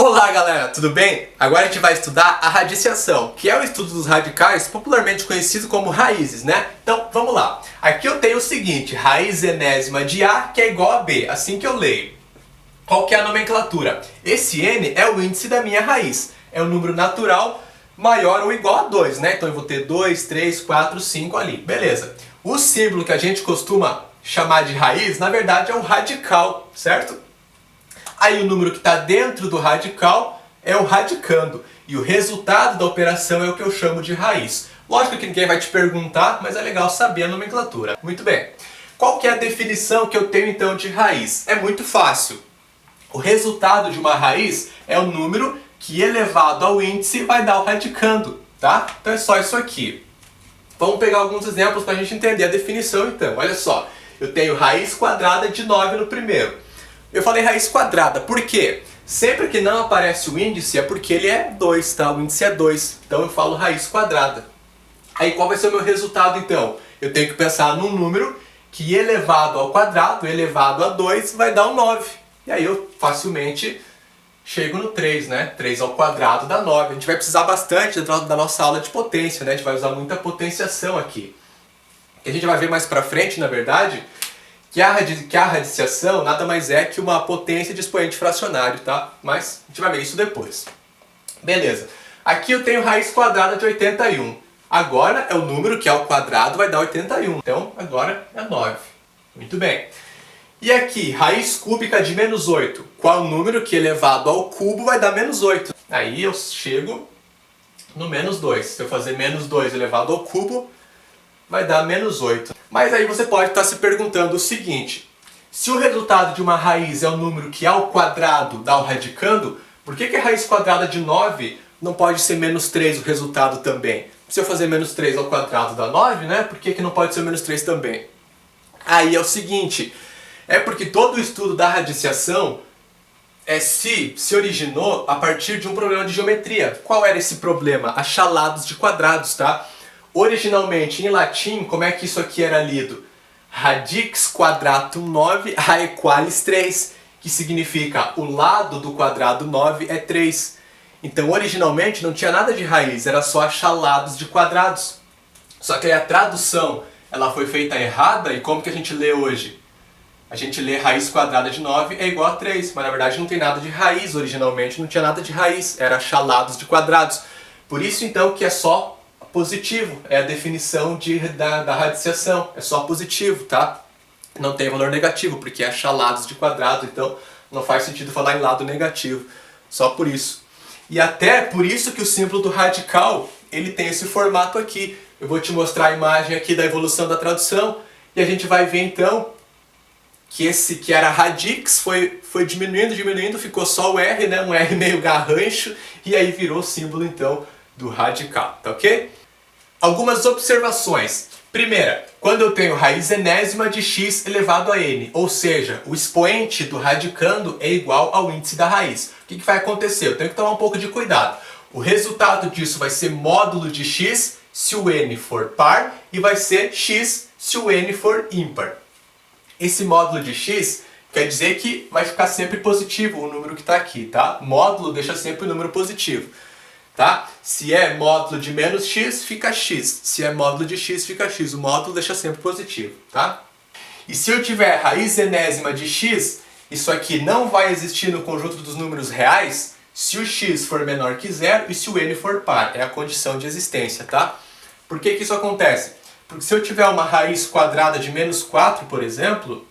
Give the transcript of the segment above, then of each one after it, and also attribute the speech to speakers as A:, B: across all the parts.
A: Olá galera, tudo bem? Agora a gente vai estudar a radiciação, que é o estudo dos radicais, popularmente conhecido como raízes, né? Então vamos lá. Aqui eu tenho o seguinte, raiz enésima de A que é igual a B, assim que eu leio. Qual que é a nomenclatura? Esse N é o índice da minha raiz, é o número natural maior ou igual a 2, né? Então eu vou ter 2, 3, 4, 5 ali, beleza. O símbolo que a gente costuma chamar de raiz, na verdade é o radical, certo? Aí o número que está dentro do radical é o radicando. E o resultado da operação é o que eu chamo de raiz. Lógico que ninguém vai te perguntar, mas é legal saber a nomenclatura. Muito bem. Qual que é a definição que eu tenho então de raiz? É muito fácil. O resultado de uma raiz é o número que elevado ao índice vai dar o radicando, tá? Então é só isso aqui. Vamos pegar alguns exemplos para a gente entender a definição então. Olha só, eu tenho raiz quadrada de 9 no primeiro. Eu falei raiz quadrada, por quê? Sempre que não aparece o índice é porque ele é 2, tá? O índice é 2, então eu falo raiz quadrada. Aí qual vai ser o meu resultado então? Eu tenho que pensar num número que elevado ao quadrado, elevado a 2, vai dar um 9. E aí eu facilmente chego no 3, né? 3 ao quadrado dá 9. A gente vai precisar bastante da nossa aula de potência, né? A gente vai usar muita potenciação aqui. E a gente vai ver mais pra frente, na verdade, que a radiciação nada mais é que uma potência de expoente fracionário, tá? Mas a gente vai ver isso depois. Beleza. Aqui eu tenho raiz quadrada de 81. Agora é o número que ao quadrado vai dar 81. Então agora é 9. Muito bem. E aqui, raiz cúbica de menos 8. Qual o número que elevado ao cubo vai dar menos 8? Aí eu chego no menos 2. Se eu fazer menos 2 elevado ao cubo, vai dar menos 8. Mas aí você pode estar se perguntando o seguinte, se o resultado de uma raiz é o número que ao quadrado dá o radicando, por que a raiz quadrada de 9 não pode ser menos 3 o resultado também? Se eu fazer menos 3 ao quadrado dá 9, né? Por que não pode ser menos 3 também? Aí é o seguinte, é porque todo o estudo da radiciação se originou a partir de um problema de geometria. Qual era esse problema? Achalados de quadrados, tá? Originalmente, em latim, como é que isso aqui era lido? Radix quadratum 9 a equalis 3, que significa o lado do quadrado 9 é 3. Então, originalmente, não tinha nada de raiz, era só achalados de quadrados. Só que aí a tradução ela foi feita errada, e como que a gente lê hoje? A gente lê raiz quadrada de 9 é igual a 3, mas na verdade não tem nada de raiz, originalmente não tinha nada de raiz, era achalados de quadrados. Por isso, então, que é só positivo, é a definição da radiciação, é só positivo, tá? Não tem valor negativo, porque é achalados de quadrado, então não faz sentido falar em lado negativo, só por isso. E até por isso que o símbolo do radical, ele tem esse formato aqui. Eu vou te mostrar a imagem aqui da evolução da tradução, e a gente vai ver então que esse que era radix foi diminuindo, ficou só o R, né? Um R meio garrancho, e aí virou o símbolo então do radical, tá ok? Algumas observações. Primeira, quando eu tenho raiz enésima de x elevado a n, ou seja, o expoente do radicando é igual ao índice da raiz. O que vai acontecer? Eu tenho que tomar um pouco de cuidado. O resultado disso vai ser módulo de x se o n for par e vai ser x se o n for ímpar. Esse módulo de x quer dizer que vai ficar sempre positivo o número que está aqui, tá? Módulo deixa sempre o número positivo. Tá? Se é módulo de menos x, fica x. Se é módulo de x, fica x. O módulo deixa sempre positivo, tá? E se eu tiver raiz enésima de x, isso aqui não vai existir no conjunto dos números reais se o x for menor que zero e se o n for par. É a condição de existência, tá? Por que isso acontece? Porque se eu tiver uma raiz quadrada de menos 4, por exemplo,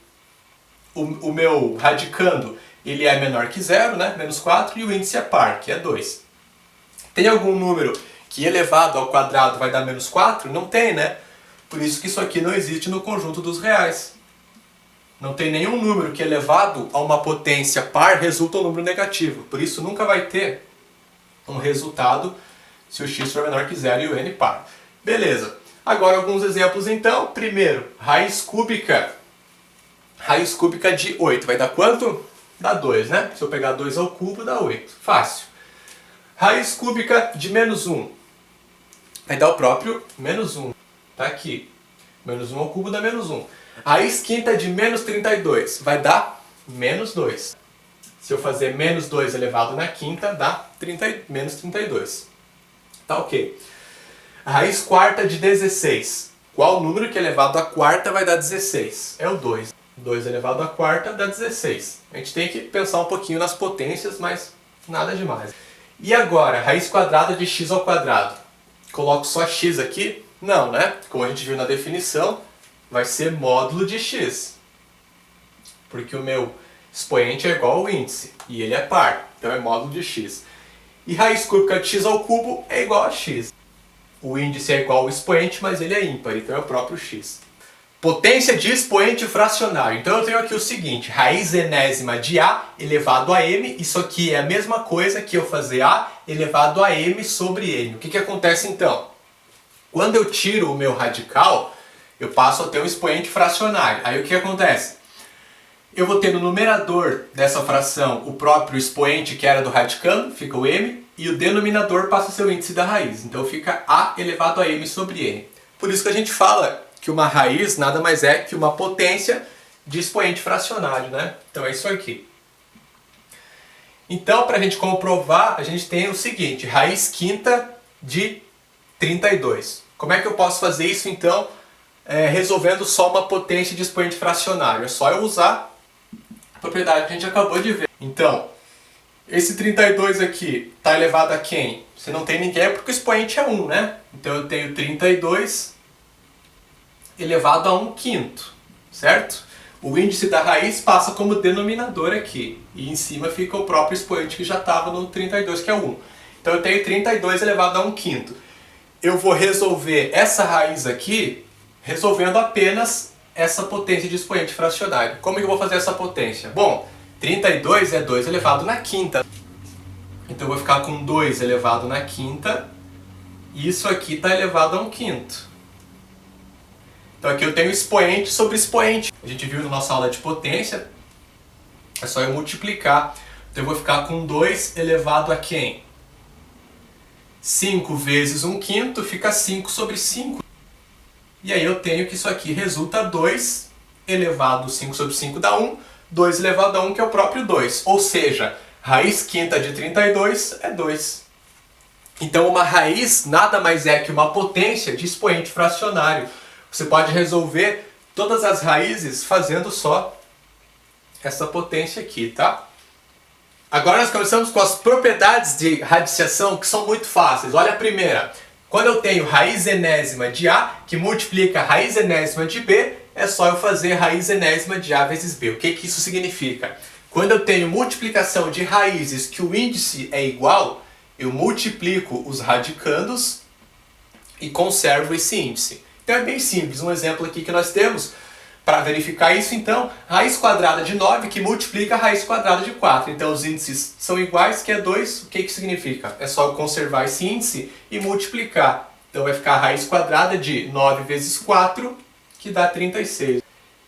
A: o meu radicando ele é menor que zero, né? Menos 4, e o índice é par, que é 2. Tem algum número que elevado ao quadrado vai dar menos 4? Não tem, né? Por isso que isso aqui não existe no conjunto dos reais. Não tem nenhum número que elevado a uma potência par resulta um número negativo. Por isso nunca vai ter um resultado se o x for menor que zero e o n par. Beleza. Agora alguns exemplos então. Primeiro, raiz cúbica. Raiz cúbica de 8. Vai dar quanto? Dá 2, né? Se eu pegar 2 ao cubo, dá 8. Fácil. Raiz cúbica de menos 1. Vai dar o próprio menos 1. Tá aqui. Menos 1 ao cubo dá menos 1. Raiz quinta de menos 32. Vai dar menos 2. Se eu fazer menos 2 elevado na quinta, dá menos 32. Tá ok. A raiz quarta de 16. Qual número que elevado à quarta vai dar 16? É o 2. 2 elevado à quarta dá 16. A gente tem que pensar um pouquinho nas potências, mas nada demais. E agora, raiz quadrada de x ao quadrado. Coloco só x aqui? Não, né? Como a gente viu na definição, vai ser módulo de x. Porque o meu expoente é igual ao índice, e ele é par, então é módulo de x. E raiz cúbica de x ao cubo é igual a x. O índice é igual ao expoente, mas ele é ímpar, então é o próprio x. Potência de expoente fracionário. Então eu tenho aqui o seguinte, raiz enésima de a elevado a m, isso aqui é a mesma coisa que eu fazer a elevado a m sobre n. O que acontece então? Quando eu tiro o meu radical, eu passo a ter um expoente fracionário. Aí o que acontece? Eu vou ter no numerador dessa fração o próprio expoente que era do radicando, fica o m, e o denominador passa a ser o índice da raiz. Então fica a elevado a m sobre n. Por isso que a gente fala que uma raiz nada mais é que uma potência de expoente fracionário, né? Então é isso aqui. Então, para a gente comprovar, a gente tem o seguinte, raiz quinta de 32. Como é que eu posso fazer isso, então, resolvendo só uma potência de expoente fracionário? É só eu usar a propriedade que a gente acabou de ver. Então, esse 32 aqui está elevado a quem? Se não tem ninguém é porque o expoente é 1, né? Então eu tenho 32 elevado a 1 quinto, certo? O índice da raiz passa como denominador aqui. E em cima fica o próprio expoente que já estava no 32, que é 1. Então eu tenho 32 elevado a 1 quinto. Eu vou resolver essa raiz aqui resolvendo apenas essa potência de expoente fracionário. Como que eu vou fazer essa potência? Bom, 32 é 2 elevado na quinta. Então eu vou ficar com 2 elevado na quinta. E isso aqui está elevado a 1 quinto. Então aqui eu tenho expoente sobre expoente. A gente viu na nossa aula de potência. É só eu multiplicar. Então eu vou ficar com 2 elevado a quem? 5 vezes 1 quinto fica 5 sobre 5. E aí eu tenho que isso aqui resulta 2 elevado a 5 sobre 5 dá 1. 2 elevado a 1 que é o próprio 2. Ou seja, raiz quinta de 32 é 2. Então uma raiz nada mais é que uma potência de expoente fracionário. Você pode resolver todas as raízes fazendo só essa potência aqui, tá? Agora nós começamos com as propriedades de radiciação que são muito fáceis. Olha a primeira. Quando eu tenho raiz enésima de A, que multiplica raiz enésima de B, é só eu fazer raiz enésima de A vezes B. O que isso significa? Quando eu tenho multiplicação de raízes que o índice é igual, eu multiplico os radicandos e conservo esse índice. Então é bem simples. Um exemplo aqui que nós temos para verificar isso, então, raiz quadrada de 9 que multiplica a raiz quadrada de 4. Então os índices são iguais, que é 2. O que significa? É só eu conservar esse índice e multiplicar. Então vai ficar a raiz quadrada de 9 vezes 4, que dá 36.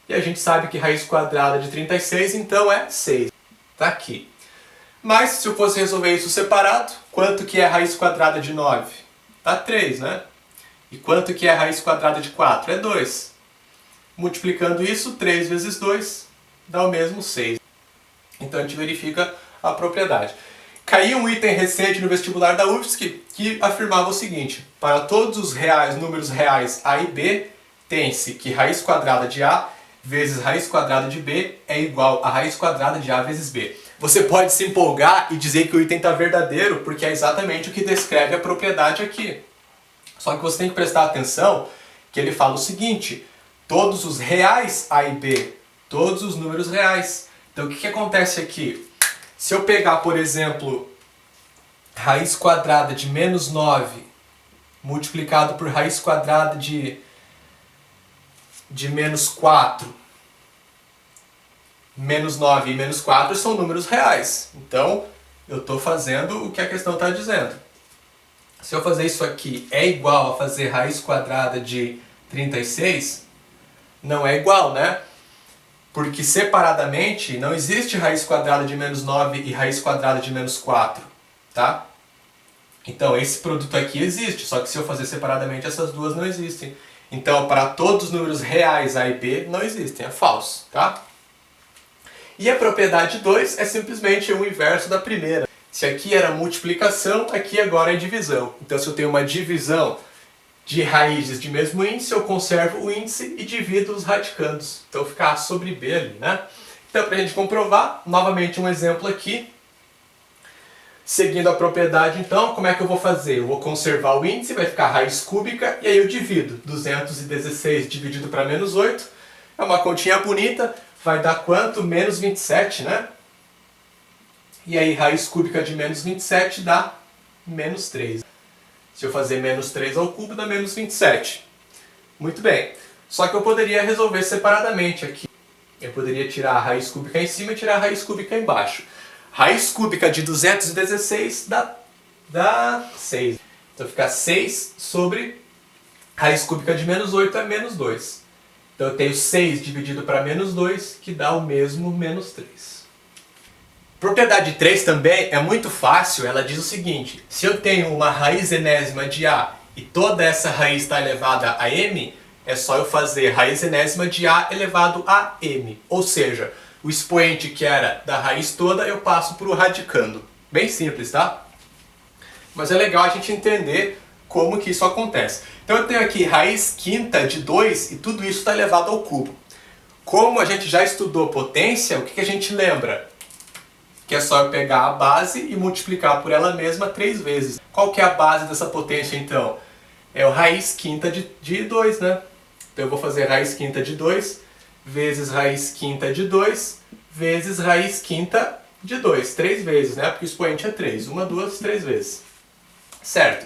A: E a gente sabe que raiz quadrada de 36, então é 6. Está aqui. Mas se eu fosse resolver isso separado, quanto que é a raiz quadrada de 9? Dá 3, né? E quanto que é a raiz quadrada de 4? É 2. Multiplicando isso, 3 vezes 2 dá o mesmo 6. Então a gente verifica a propriedade. Caiu um item recente no vestibular da UFSC que afirmava o seguinte: para todos os números reais A e B, tem-se que raiz quadrada de A vezes raiz quadrada de B é igual a raiz quadrada de A vezes B. Você pode se empolgar e dizer que o item está verdadeiro, porque é exatamente o que descreve a propriedade aqui. Só que você tem que prestar atenção que ele fala o seguinte: todos os reais A e B, todos os números reais. Então o que acontece aqui? Se eu pegar, por exemplo, raiz quadrada de menos 9 multiplicado por raiz quadrada de menos 4, menos 9 e menos 4 são números reais. Então eu estou fazendo o que a questão está dizendo. Se eu fazer isso aqui é igual a fazer raiz quadrada de 36, não é igual, né? Porque separadamente não existe raiz quadrada de menos 9 e raiz quadrada de menos 4, tá? Então esse produto aqui existe, só que se eu fazer separadamente essas duas não existem. Então para todos os números reais A e B não existem, é falso, tá? E a propriedade 2 é simplesmente o inverso da primeira. Se aqui era multiplicação, aqui agora é divisão. Então se eu tenho uma divisão de raízes de mesmo índice, eu conservo o índice e divido os radicandos. Então fica A sobre B ali, né? Então para a gente comprovar, novamente um exemplo aqui. Seguindo a propriedade, então, como é que eu vou fazer? Eu vou conservar o índice, vai ficar raiz cúbica, e aí eu divido. 216 dividido para menos 8, é uma continha bonita, vai dar quanto? Menos 27, né? E aí raiz cúbica de menos 27 dá menos 3. Se eu fazer menos 3 ao cubo, dá menos 27. Muito bem. Só que eu poderia resolver separadamente aqui. Eu poderia tirar a raiz cúbica em cima e tirar a raiz cúbica embaixo. Raiz cúbica de 216 dá 6. Então fica 6 sobre raiz cúbica de menos 8 é menos 2. Então eu tenho 6 dividido para menos 2, que dá o mesmo menos 3. Propriedade 3 também é muito fácil, ela diz o seguinte: se eu tenho uma raiz enésima de A e toda essa raiz está elevada a m, é só eu fazer raiz enésima de A elevado a m. Ou seja, o expoente que era da raiz toda eu passo para o radicando. Bem simples, tá? Mas é legal a gente entender como que isso acontece. Então eu tenho aqui raiz quinta de 2 e tudo isso está elevado ao cubo. Como a gente já estudou potência, o que a gente lembra? Que é só eu pegar a base e multiplicar por ela mesma 3 vezes. Qual que é a base dessa potência então? É o raiz quinta de 2, né? Então eu vou fazer raiz quinta de 2 vezes raiz quinta de 2 vezes raiz quinta de 2. 3 vezes, né? Porque o expoente é 3. 1, 2, 3 vezes. Certo.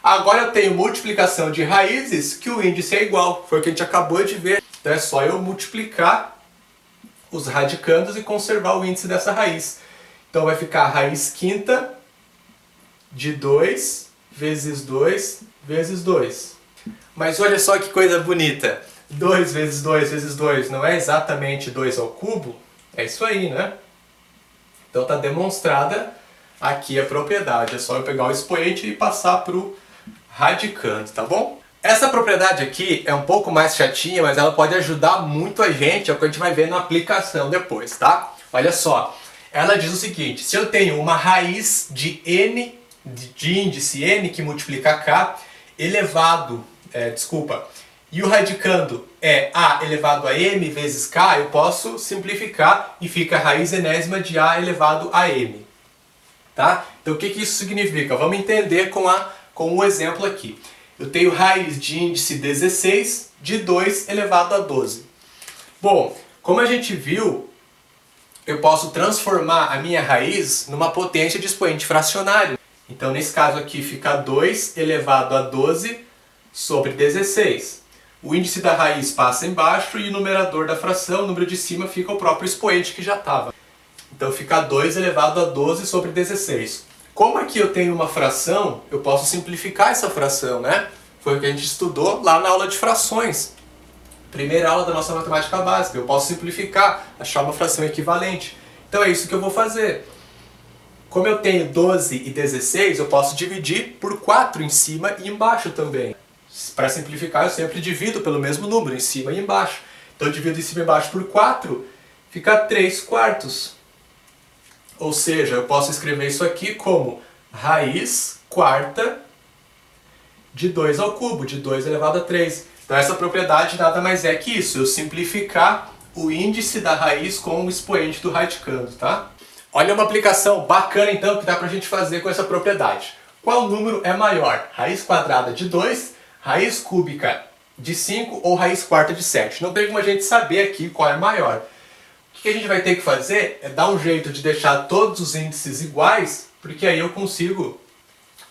A: Agora eu tenho multiplicação de raízes que o índice é igual. Foi o que a gente acabou de ver. Então é só eu multiplicar os radicandos e conservar o índice dessa raiz. Então vai ficar raiz quinta de 2 vezes 2 vezes 2. Mas olha só que coisa bonita. 2 vezes 2 vezes 2 não é exatamente 2 ao cubo? É isso aí, né? Então está demonstrada aqui a propriedade. É só eu pegar o expoente e passar para o radicando, tá bom? Essa propriedade aqui é um pouco mais chatinha, mas ela pode ajudar muito a gente, é o que a gente vai ver na aplicação depois, tá? Olha só, ela diz o seguinte: se eu tenho uma raiz de n, de índice n que multiplica k, elevado, e o radicando é a elevado a m vezes k, eu posso simplificar e fica a raiz enésima de a elevado a m. Tá? Então o que isso significa? Vamos entender com o exemplo aqui. Eu tenho raiz de índice 16 de 2 elevado a 12. Bom, como a gente viu, eu posso transformar a minha raiz numa potência de expoente fracionário. Então nesse caso aqui fica 2 elevado a 12 sobre 16. O índice da raiz passa embaixo e o numerador da fração, o número de cima, fica o próprio expoente que já estava. Então fica 2 elevado a 12 sobre 16. Como aqui eu tenho uma fração, eu posso simplificar essa fração, né? Foi o que a gente estudou lá na aula de frações. Primeira aula da nossa matemática básica. Eu posso simplificar, achar uma fração equivalente. Então é isso que eu vou fazer. Como eu tenho 12 e 16, eu posso dividir por 4 em cima e embaixo também. Para simplificar, eu sempre divido pelo mesmo número, em cima e embaixo. Então eu divido em cima e embaixo por 4, fica 3 quartos. Ou seja, eu posso escrever isso aqui como raiz quarta de 2 ao cubo, de 2 elevado a 3. Então essa propriedade nada mais é que isso, eu simplificar o índice da raiz com o expoente do radicando, tá? Olha uma aplicação bacana então que dá pra gente fazer com essa propriedade. Qual número é maior? Raiz quadrada de 2, raiz cúbica de 5 ou raiz quarta de 7? Não tem como a gente saber aqui qual é maior. O que a gente vai ter que fazer é dar um jeito de deixar todos os índices iguais, porque aí eu consigo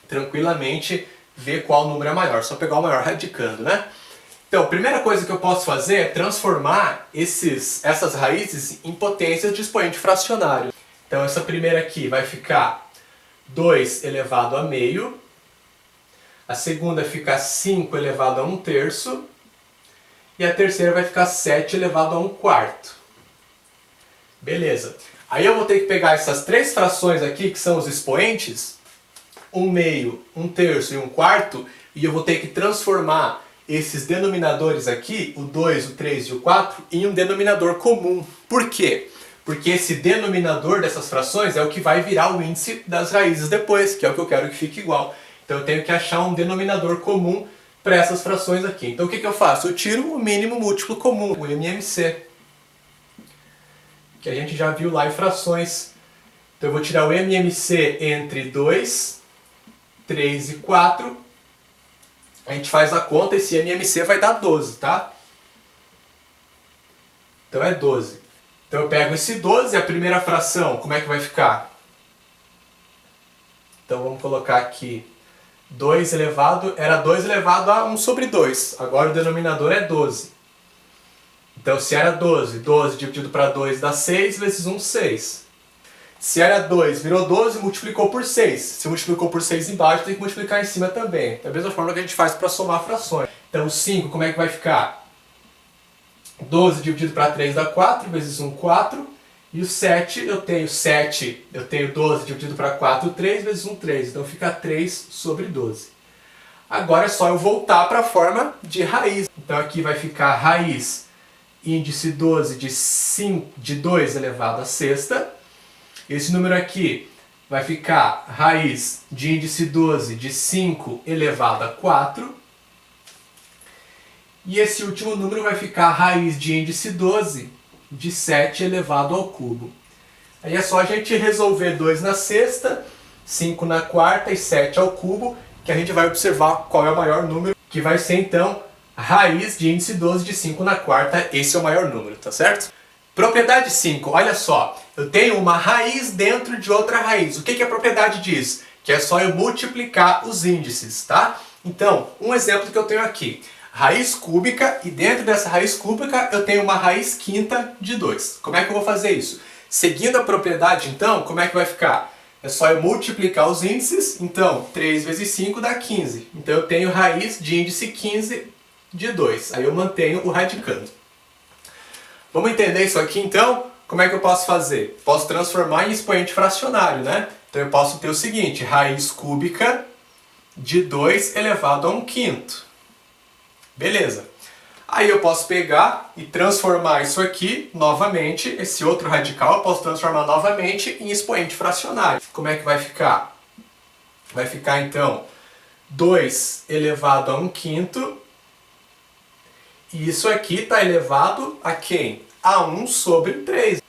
A: tranquilamente ver qual número é maior. Só pegar o maior radicando, né? Então, a primeira coisa que eu posso fazer é transformar essas raízes em potências de expoente fracionário. Então essa primeira aqui vai ficar 2 elevado a meio. A segunda fica 5 elevado a 1/3. E a terceira vai ficar 7 elevado a 1/4. Beleza. Aí eu vou ter que pegar essas três frações aqui, que são os expoentes, 1/2, 1/3 e 1/4, e eu vou ter que transformar esses denominadores aqui, o 2, o 3 e o 4, em um denominador comum. Por quê? Porque esse denominador dessas frações é o que vai virar o índice das raízes depois, que é o que eu quero que fique igual. Então eu tenho que achar um denominador comum para essas frações aqui. Então o que eu faço? Eu tiro o mínimo múltiplo comum, o MMC, que a gente já viu lá em frações. Então eu vou tirar o MMC entre 2, 3 e 4. A gente faz a conta, esse MMC vai dar 12, tá? Então é 12. Então eu pego esse 12, a primeira fração, como é que vai ficar? Então vamos colocar aqui 2 elevado, era 2 elevado a 1 sobre 2. Agora o denominador é 12. Então se era 12, 12 dividido para 2 dá 6, vezes 1, 6. Se era 2, virou 12, multiplicou por 6. Se multiplicou por 6 embaixo, tem que multiplicar em cima também. Da mesma forma que a gente faz para somar frações. Então o 5, como é que vai ficar? 12 dividido para 3 dá 4, vezes 1, 4. E o 7, eu tenho 12 dividido para 4, 3, vezes 1, 3. Então fica 3 sobre 12. Agora é só eu voltar para a forma de raiz. Então aqui vai ficar raiz índice 12 de 2 elevado à sexta. Esse número aqui vai ficar raiz de índice 12 de 5 elevado a 4. E esse último número vai ficar raiz de índice 12 de 7 elevado ao cubo. Aí é só a gente resolver 2 na sexta, 5 na quarta e 7 ao cubo, que a gente vai observar qual é o maior número, que vai ser então raiz de índice 12 de 5 na quarta, esse é o maior número, tá certo? Propriedade 5, olha só, eu tenho uma raiz dentro de outra raiz. O que a propriedade diz? Que é só eu multiplicar os índices, tá? Então, um exemplo que eu tenho aqui. Raiz cúbica, e dentro dessa raiz cúbica eu tenho uma raiz quinta de 2. Como é que eu vou fazer isso? Seguindo a propriedade, então, como é que vai ficar? É só eu multiplicar os índices, então 3 vezes 5 dá 15. Então eu tenho raiz de índice 15 de 2. Aí eu mantenho o radicando. Vamos entender isso aqui então? Como é que eu posso fazer? Posso transformar em expoente fracionário, né? Então eu posso ter o seguinte, raiz cúbica de 2 elevado a 1/5. Beleza. Aí eu posso pegar e transformar isso aqui novamente, esse outro radical eu posso transformar novamente em expoente fracionário. Como é que vai ficar? Vai ficar então 2 elevado a 1/5. E isso aqui está elevado a quem? A 1 sobre 3.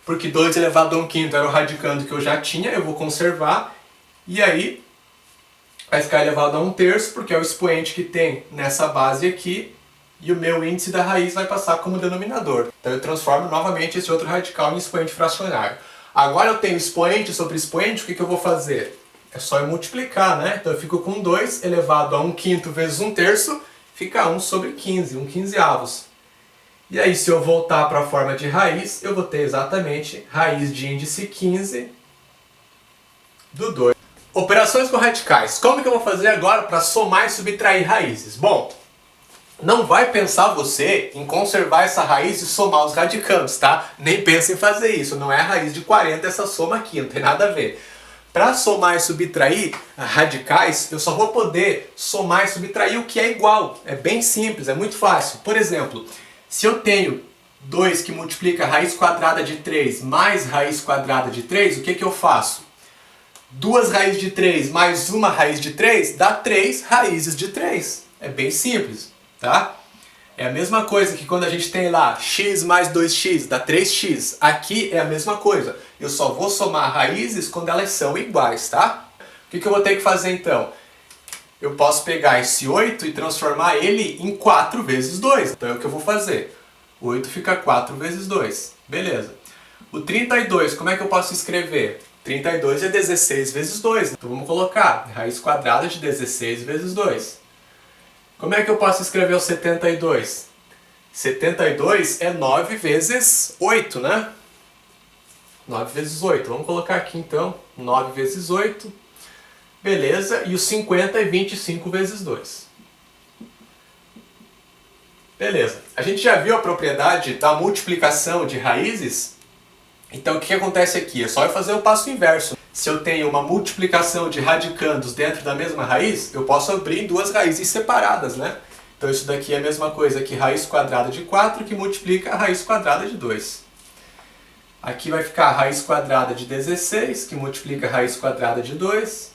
A: Porque 2 elevado a 1/5 era o radicando que eu já tinha, eu vou conservar. E aí vai ficar elevado a 1/3, porque é o expoente que tem nessa base aqui. E o meu índice da raiz vai passar como denominador. Então eu transformo novamente esse outro radical em expoente fracionário. Agora eu tenho expoente sobre expoente, o que eu vou fazer? É só eu multiplicar, né? Então eu fico com 2 elevado a 1/5 vezes 1/3, fica 1 sobre 15, 1/15. E aí se eu voltar para a forma de raiz, eu vou ter exatamente raiz de índice 15 do 2. Operações com radicais. Como que eu vou fazer agora para somar e subtrair raízes? Bom, não vai pensar você em conservar essa raiz e somar os radicandos, tá? Nem pensa em fazer isso, não é a raiz de 40 essa soma aqui, não tem nada a ver. Para somar e subtrair radicais, eu só vou poder somar e subtrair o que é igual. É bem simples, é muito fácil. Por exemplo, se eu tenho 2 que multiplica raiz quadrada de 3 mais raiz quadrada de 3, o que eu faço? 2 raízes de 3 mais uma raiz de 3 dá 3 raízes de 3. É bem simples, tá? É a mesma coisa que quando a gente tem lá x mais 2x dá 3x. Aqui é a mesma coisa. Eu só vou somar raízes quando elas são iguais, tá? O que eu vou ter que fazer então? Eu posso pegar esse 8 e transformar ele em 4 vezes 2. Então é o que eu vou fazer. 8 fica 4 vezes 2. Beleza. O 32, como é que eu posso escrever? 32 é 16 vezes 2. Então vamos colocar raiz quadrada de 16 vezes 2. Como é que eu posso escrever o 72? 72 é 9 vezes 8, né? 9 vezes 8. Vamos colocar aqui então 9 vezes 8. Beleza. E o 50 é 25 vezes 2. Beleza. A gente já viu a propriedade da multiplicação de raízes? Então o que acontece aqui? É só eu fazer o passo inverso. Se eu tenho uma multiplicação de radicandos dentro da mesma raiz, eu posso abrir duas raízes separadas, né? Então isso daqui é a mesma coisa que raiz quadrada de 4 que multiplica a raiz quadrada de 2. Aqui vai ficar a raiz quadrada de 16, que multiplica a raiz quadrada de 2.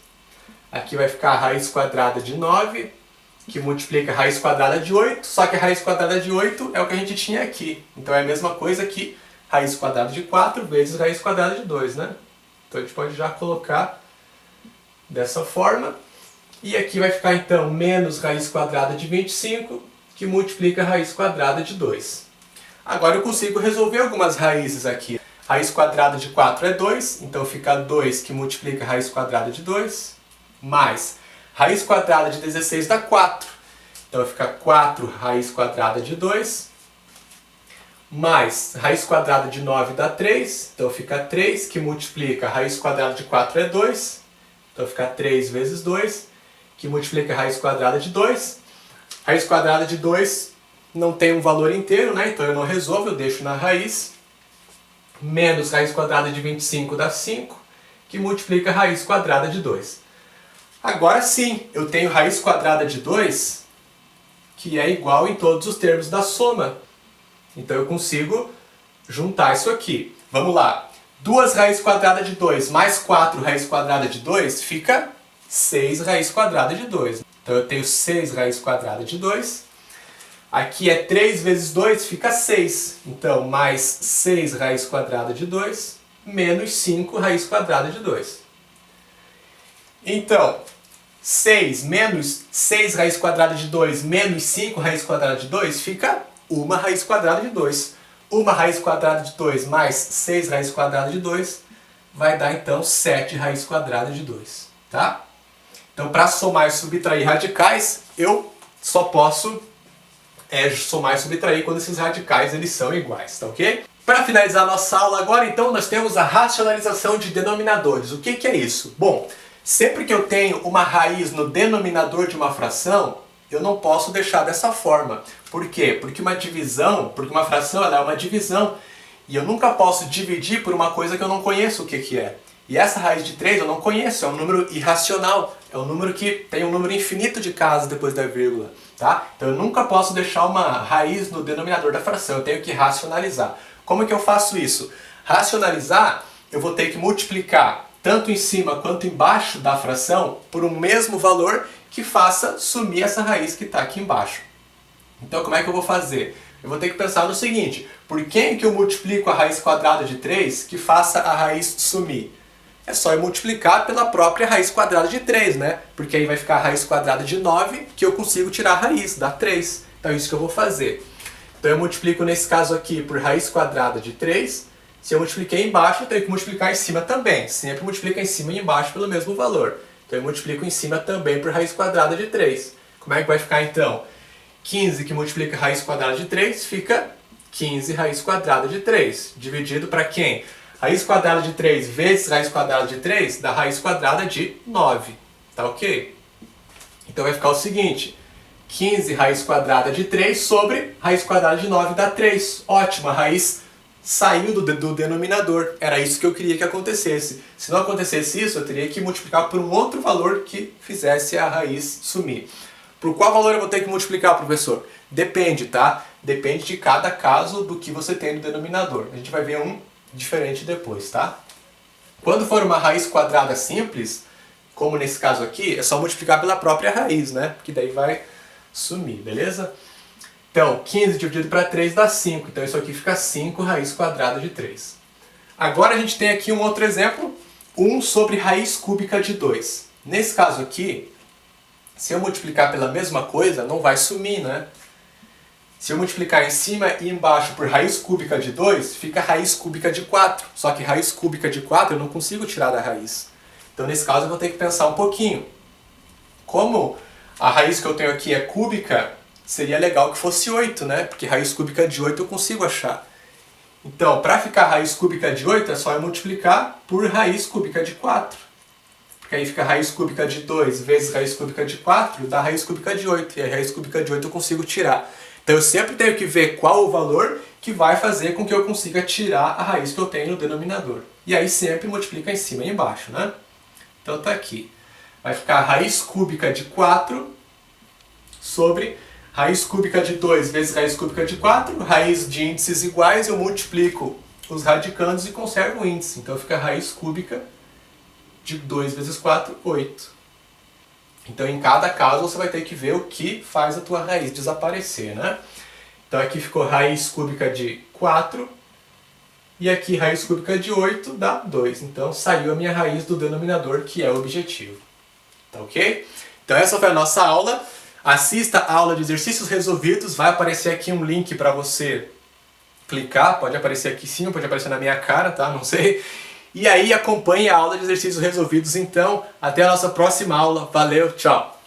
A: Aqui vai ficar a raiz quadrada de 9, que multiplica a raiz quadrada de 8, só que a raiz quadrada de 8 é o que a gente tinha aqui. Então é a mesma coisa que raiz quadrada de 4 vezes raiz quadrada de 2, né? Então a gente pode já colocar dessa forma. E aqui vai ficar então menos raiz quadrada de 25, que multiplica a raiz quadrada de 2. Agora eu consigo resolver algumas raízes aqui. Raiz quadrada de 4 é 2, então fica 2 que multiplica a raiz quadrada de 2, mais raiz quadrada de 16 dá 4, então fica 4 raiz quadrada de 2, mais raiz quadrada de 9 dá 3, então fica 3 que multiplica a raiz quadrada de 4 é 2, então fica 3 vezes 2, que multiplica a raiz quadrada de 2. Raiz quadrada de 2 não tem um valor inteiro, né? Então eu não resolvo, eu deixo na raiz. Menos raiz quadrada de 25 dá 5, que multiplica a raiz quadrada de 2. Agora sim, eu tenho raiz quadrada de 2, que é igual em todos os termos da soma. Então eu consigo juntar isso aqui. Vamos lá. 2 raiz quadrada de 2 mais 4 raiz quadrada de 2 fica 6 raiz quadrada de 2. Então eu tenho 6 raiz quadrada de 2. Aqui é 3 vezes 2, fica 6. Então, mais 6 raiz quadrada de 2, menos 5 raiz quadrada de 2. Então, 6 menos 6 raiz quadrada de 2 menos 5 raiz quadrada de 2 fica 1 raiz quadrada de 2. 1 raiz quadrada de 2 mais 6 raiz quadrada de 2 vai dar, então, 7 raiz quadrada de 2. Tá? Então, para somar e subtrair radicais, eu só posso somar e subtrair quando esses radicais eles são iguais, tá ok? Para finalizar a nossa aula agora, então, nós temos a racionalização de denominadores. O que é isso? Bom, sempre que eu tenho uma raiz no denominador de uma fração, eu não posso deixar dessa forma. Por quê? Porque uma fração ela é uma divisão, e eu nunca posso dividir por uma coisa que eu não conheço o que é. E essa raiz de 3 eu não conheço, é um número irracional, é um número que tem um número infinito de casas depois da vírgula. Tá? Então eu nunca posso deixar uma raiz no denominador da fração, eu tenho que racionalizar. Como que eu faço isso? Racionalizar, eu vou ter que multiplicar tanto em cima quanto embaixo da fração por um mesmo valor que faça sumir essa raiz que está aqui embaixo. Então como é que eu vou fazer? Eu vou ter que pensar no seguinte, por quem que eu multiplico a raiz quadrada de 3 que faça a raiz sumir? É só eu multiplicar pela própria raiz quadrada de 3, né? Porque aí vai ficar a raiz quadrada de 9, que eu consigo tirar a raiz, dá 3. Então é isso que eu vou fazer. Então eu multiplico nesse caso aqui por raiz quadrada de 3. Se eu multipliquei embaixo, eu tenho que multiplicar em cima também. Sempre multiplica em cima e embaixo pelo mesmo valor. Então eu multiplico em cima também por raiz quadrada de 3. Como é que vai ficar então? 15 que multiplica raiz quadrada de 3 fica 15 raiz quadrada de 3. Dividido para quem? Raiz quadrada de 3 vezes raiz quadrada de 3 dá raiz quadrada de 9. Tá ok? Então vai ficar o seguinte. 15 raiz quadrada de 3 sobre raiz quadrada de 9 dá 3. Ótimo, a raiz saiu do denominador. Era isso que eu queria que acontecesse. Se não acontecesse isso, eu teria que multiplicar por um outro valor que fizesse a raiz sumir. Por qual valor eu vou ter que multiplicar, professor? Depende, tá? Depende de cada caso do que você tem no denominador. A gente vai ver um diferente depois, tá? Quando for uma raiz quadrada simples, como nesse caso aqui, é só multiplicar pela própria raiz, né? Porque daí vai sumir, beleza? Então, 15 dividido para 3 dá 5. Então isso aqui fica 5 raiz quadrada de 3. Agora a gente tem aqui um outro exemplo, 1 sobre raiz cúbica de 2. Nesse caso aqui, se eu multiplicar pela mesma coisa, não vai sumir, né? Se eu multiplicar em cima e embaixo por raiz cúbica de 2, fica raiz cúbica de 4. Só que raiz cúbica de 4 eu não consigo tirar da raiz. Então nesse caso eu vou ter que pensar um pouquinho. Como a raiz que eu tenho aqui é cúbica, seria legal que fosse 8, né? Porque raiz cúbica de 8 eu consigo achar. Então, para ficar raiz cúbica de 8, é só eu multiplicar por raiz cúbica de 4. Porque aí fica raiz cúbica de 2 vezes raiz cúbica de 4, dá raiz cúbica de 8. E a raiz cúbica de 8 eu consigo tirar. Então eu sempre tenho que ver qual o valor que vai fazer com que eu consiga tirar a raiz que eu tenho no denominador. E aí sempre multiplica em cima e embaixo, né? Então tá aqui. Vai ficar raiz cúbica de 4 sobre raiz cúbica de 2 vezes raiz cúbica de 4. Raiz de índices iguais, eu multiplico os radicandos e conserva o índice. Então fica a raiz cúbica de 2 vezes 4, 8. Então em cada caso você vai ter que ver o que faz a tua raiz desaparecer, né? Então aqui ficou raiz cúbica de 4 e aqui raiz cúbica de 8 dá 2. Então saiu a minha raiz do denominador, que é o objetivo. Tá ok? Então essa foi a nossa aula. Assista a aula de exercícios resolvidos. Vai aparecer aqui um link para você clicar. Pode aparecer aqui sim, ou pode aparecer na minha cara, tá? Não sei. E aí acompanhe a aula de exercícios resolvidos. Então, até a nossa próxima aula. Valeu, tchau!